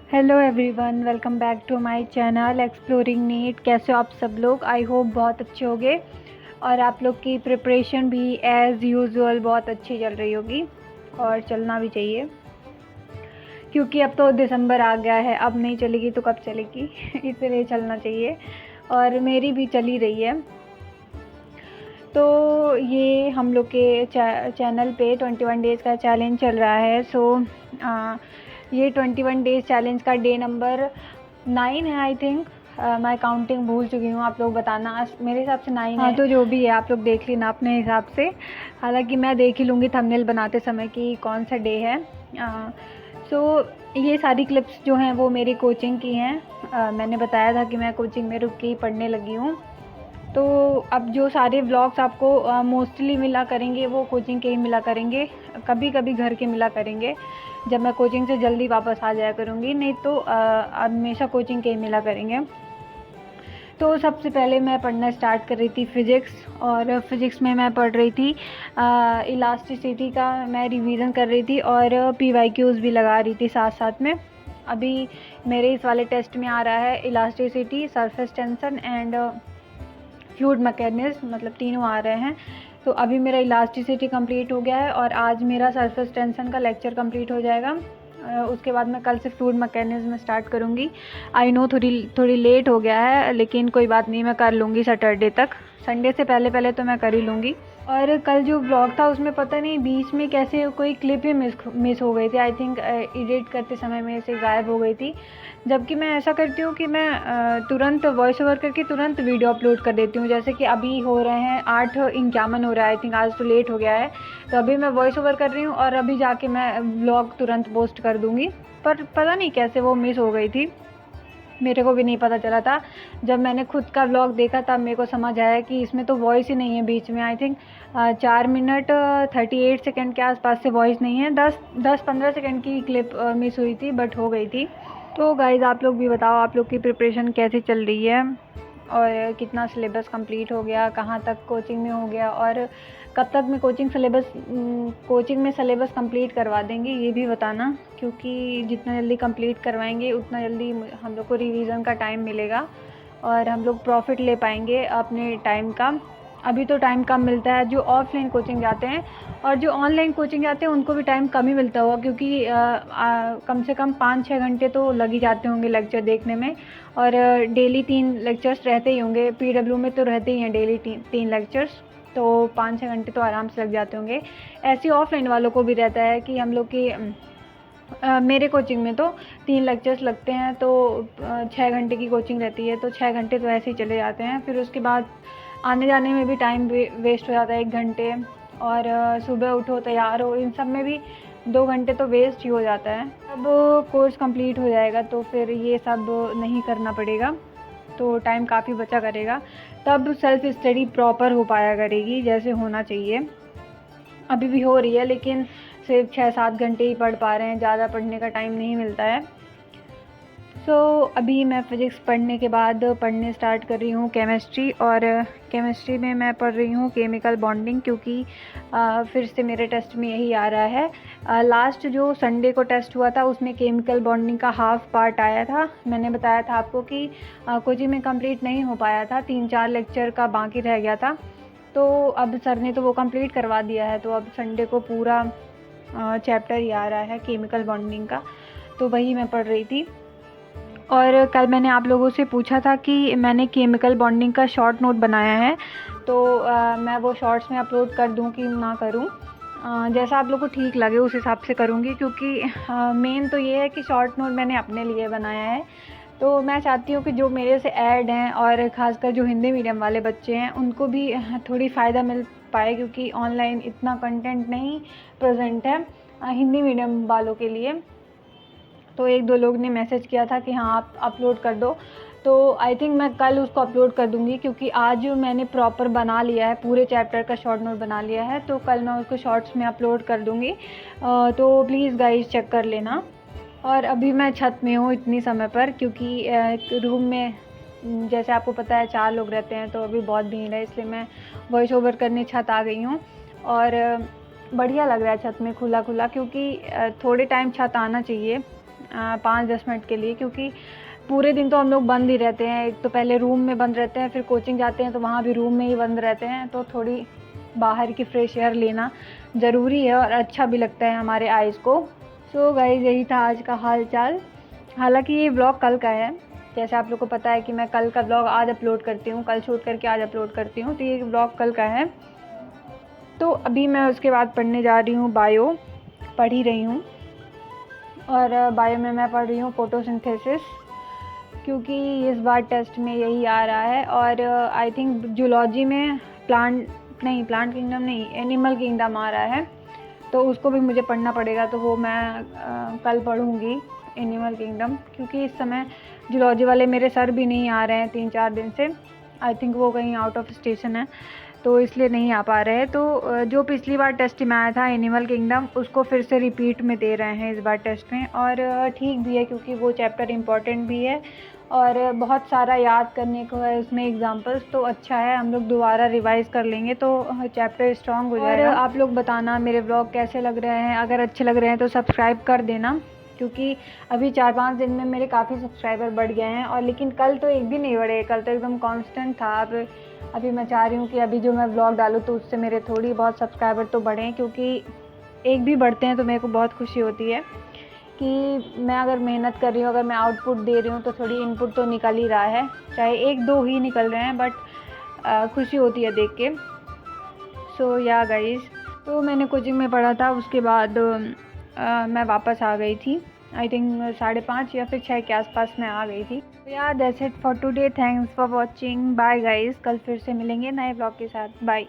Hello everyone, welcome back to my channel exploring NEET. कैसे हो आप सब लोग? आई होप बहुत अच्छे होंगे और आप लोग की प्रिपरेशन भी एज़ यूजुअल बहुत अच्छी चल रही होगी और चलना भी चाहिए, क्योंकि अब तो दिसंबर आ गया है। अब नहीं चलेगी तो कब चलेगी इसलिए चलना चाहिए और मेरी भी चली रही है। तो ये हम लोग के चैनल पे 21 डेज़ का चैलेंज चल रहा है। ये 21 डेज़ चैलेंज का डे नंबर 9 है आई थिंक। मैं काउंटिंग भूल चुकी हूँ, आप लोग बताना। मेरे हिसाब से 9 है। तो जो भी है आप लोग देख लेना अपने हिसाब से। हालांकि मैं देख ही लूँगी थंबनेल बनाते समय कि कौन सा डे है। ये सारी क्लिप्स जो हैं वो मेरी कोचिंग की हैं। मैंने बताया था कि मैं कोचिंग में रुक के ही पढ़ने लगी हूँ। तो अब जो सारे व्लॉग्स आपको मोस्टली मिला करेंगे वो कोचिंग के ही मिला करेंगे। कभी कभी घर के मिला करेंगे जब मैं कोचिंग से जल्दी वापस आ जाया करूँगी, नहीं तो हमेशा कोचिंग के ही मिला करेंगे। तो सबसे पहले मैं पढ़ना स्टार्ट कर रही थी फ़िज़िक्स, और फ़िज़िक्स में मैं पढ़ रही थी इलास्टिसिटी का मैं रिवीजन कर रही थी और PYQs भी लगा रही थी साथ साथ में। अभी मेरे इस वाले टेस्ट में आ रहा है elasticity, surface tension and fluid mechanism, मतलब तीनों आ रहे हैं। तो अभी मेरा इलास्टिसिटी कंप्लीट हो गया है और आज मेरा सरफेस टेंशन का लेक्चर कंप्लीट हो जाएगा। उसके बाद मैं कल से फ्लूइड मैकेनिज्म स्टार्ट करूँगी। आई नो थोड़ी लेट हो गया है, लेकिन कोई बात नहीं, मैं कर लूँगी सैटरडे तक। संडे से पहले तो मैं कर ही लूँगी। और कल जो व्लॉग था उसमें पता नहीं बीच में कैसे कोई क्लिप ही मिस हो गई थी। आई थिंक एडिट करते समय मेरे से गायब हो गई थी। जबकि मैं ऐसा करती हूँ कि मैं तुरंत वॉइस ओवर करके तुरंत वीडियो अपलोड कर देती हूँ। जैसे कि अभी हो रहे हैं 8:51 हो रहा है, आई थिंक आज तो लेट हो गया है। तो अभी मैं वॉइस ओवर कर रही हूँ और अभी जाके मैं व्लॉग तुरंत पोस्ट कर दूँगी। पर पता नहीं कैसे वो मिस हो गई थी, मेरे को भी नहीं पता चला था। जब मैंने खुद का व्लॉग देखा तब मेरे को समझ आया कि इसमें तो वॉइस ही नहीं है बीच में। आई थिंक 4 मिनट 38 सेकंड के आसपास से वॉइस नहीं है। 10-15 सेकंड की क्लिप मिस हुई थी, बट हो गई थी। तो गाइज़ आप लोग भी बताओ, आप लोग की प्रिपरेशन कैसी चल रही है और कितना सिलेबस कंप्लीट हो गया, कहाँ तक कोचिंग में हो गया और कब तक मैं कोचिंग में सिलेबस कंप्लीट करवा देंगे ये भी बताना, क्योंकि जितना जल्दी कंप्लीट करवाएंगे उतना जल्दी हम लोग को रिवीजन का टाइम मिलेगा और हम लोग प्रॉफिट ले पाएंगे अपने टाइम का। अभी तो टाइम कम मिलता है जो ऑफलाइन कोचिंग जाते हैं, और जो ऑनलाइन कोचिंग जाते हैं उनको भी टाइम कम ही मिलता होगा, क्योंकि कम से कम 5-6 घंटे तो लग ही जाते होंगे लेक्चर देखने में। और डेली 3 लेक्चर्स रहते ही होंगे, PW में तो रहते ही हैं डेली 3 लेक्चर्स। तो 5-6 घंटे तो आराम से लग जाते होंगे। ऐसे ही ऑफलाइन वालों को भी रहता है कि हम लोग की मेरे कोचिंग में तो 3 लेक्चर्स लगते हैं, तो 6 घंटे की कोचिंग रहती है, तो 6 घंटे तो ऐसे ही चले जाते हैं। फिर उसके बाद आने जाने में भी टाइम वेस्ट हो जाता है 1 घंटे, और सुबह उठो तैयार हो, इन सब में भी 2 घंटे तो वेस्ट ही हो जाता है। अब कोर्स कंप्लीट हो जाएगा तो फिर ये सब नहीं करना पड़ेगा, तो टाइम काफ़ी बचा करेगा। तब सेल्फ स्टडी प्रॉपर हो पाया करेगी जैसे होना चाहिए। अभी भी हो रही है लेकिन सिर्फ 6-7 घंटे ही पढ़ पा रहे हैं, ज़्यादा पढ़ने का टाइम नहीं मिलता है। अभी मैं फ़िज़िक्स पढ़ने के बाद पढ़ने स्टार्ट कर रही हूँ केमिस्ट्री, और केमिस्ट्री में मैं पढ़ रही हूँ केमिकल बॉन्डिंग, क्योंकि फिर से मेरे टेस्ट में यही आ रहा है। लास्ट जो संडे को टेस्ट हुआ था उसमें केमिकल बॉन्डिंग का हाफ पार्ट आया था। मैंने बताया था आपको कि कोचिंग में कंप्लीट नहीं हो पाया था, 3-4 लेक्चर का बाकी रह गया था। तो अब सर ने तो वो कंप्लीट करवा दिया है, तो अब संडे को पूरा चैप्टर ही आ रहा है केमिकल बॉन्डिंग का, तो वही मैं पढ़ रही थी। और कल मैंने आप लोगों से पूछा था कि मैंने केमिकल बॉन्डिंग का शॉर्ट नोट बनाया है, तो मैं वो शॉर्ट्स में अपलोड कर दूं कि ना करूं, जैसा आप लोगों को ठीक लगे उस हिसाब से करूंगी, क्योंकि मेन तो ये है कि शॉर्ट नोट मैंने अपने लिए बनाया है। तो मैं चाहती हूँ कि जो मेरे से ऐड हैं और ख़ासकर जो हिंदी मीडियम वाले बच्चे हैं उनको भी थोड़ी फ़ायदा मिल पाए, क्योंकि ऑनलाइन इतना कंटेंट नहीं प्रेजेंट है हिंदी मीडियम वालों के लिए। तो 1-2 लोग ने मैसेज किया था कि हाँ आप अपलोड कर दो, तो आई थिंक मैं कल उसको अपलोड कर दूँगी, क्योंकि आज मैंने प्रॉपर बना लिया है, पूरे चैप्टर का शॉर्ट नोट बना लिया है, तो कल मैं उसको शॉर्ट्स में अपलोड कर दूँगी। तो प्लीज़ गाइस चेक कर लेना। और अभी मैं छत में हूँ इतनी समय पर, क्योंकि रूम में जैसे आपको पता है 4 लोग रहते हैं, तो अभी बहुत भीड़ है, इसलिए मैं वॉइस ओवर करने छत आ गई हूँ। और बढ़िया लग रहा है छत में खुला खुला, क्योंकि थोड़े टाइम छत आना चाहिए, 5-10 मिनट के लिए, क्योंकि पूरे दिन तो हम लोग बंद ही रहते हैं। एक तो पहले रूम में बंद रहते हैं, फिर कोचिंग जाते हैं तो वहाँ भी रूम में ही बंद रहते हैं, तो थोड़ी बाहर की फ्रेश एयर लेना ज़रूरी है और अच्छा भी लगता है हमारे आइज़ को। सो गाइस, यही था आज का हाल चाल। हालांकि ये ब्लॉग कल का है, जैसे आप लोग को पता है कि मैं कल का ब्लॉग आज अपलोड करती हूँ, कल शूट करके आज अपलोड करती हूँ, तो ये ब्लॉग कल का है। तो अभी मैं उसके बाद पढ़ने जा रही हूँ बायो, पढ़ ही रही हूँ। और बायो में मैं पढ़ रही हूँ फोटोसिंथेसिस, क्योंकि इस बार टेस्ट में यही आ रहा है। और आई थिंक जूलॉजी में प्लांट किंगडम नहीं, एनिमल किंगडम आ रहा है, तो उसको भी मुझे पढ़ना पड़ेगा। तो वो मैं कल पढ़ूँगी, एनिमल किंगडम, क्योंकि इस समय जूलॉजी वाले मेरे सर भी नहीं आ रहे हैं 3-4 दिन से। आई थिंक वो कहीं आउट ऑफ स्टेशन है, तो इसलिए नहीं आ पा रहे हैं। तो जो पिछली बार टेस्ट में आया था एनिमल किंगडम, उसको फिर से रिपीट में दे रहे हैं इस बार टेस्ट में। और ठीक भी है, क्योंकि वो चैप्टर इम्पॉर्टेंट भी है और बहुत सारा याद करने को है उसमें एग्जाम्पल्स, तो अच्छा है हम लोग दोबारा रिवाइज कर लेंगे तो चैप्टर स्ट्रॉन्ग हो जाएगा। और आप लोग बताना मेरे ब्लॉग कैसे लग रहे हैं, अगर अच्छे लग रहे हैं तो सब्सक्राइब कर देना, क्योंकि अभी 4-5 दिन में मेरे काफ़ी सब्सक्राइबर बढ़ गए हैं। और लेकिन कल तो एक भी नहीं बढ़े, कल तो एकदम कांस्टेंट था। अब अभी मैं चाह रही हूँ कि अभी जो मैं ब्लॉग डालूँ तो उससे मेरे थोड़ी बहुत सब्सक्राइबर तो बढ़ें, क्योंकि एक भी बढ़ते हैं तो मेरे को बहुत खुशी होती है कि मैं अगर मेहनत कर रही हूँ, अगर मैं आउटपुट दे रही हूँ तो थोड़ी इनपुट तो निकल ही रहा है, चाहे 1-2 ही निकल रहे हैं, बट खुशी होती है देख के। सो या गाइस, तो मैंने कोचिंग में पढ़ा था, उसके बाद मैं वापस आ गई थी। आई थिंक 5:30 या फिर 6 के आसपास मैं आ गई थी। तो यार that's it for today, thanks for watching, bye guys. कल फिर से मिलेंगे नए ब्लॉग के साथ, बाय।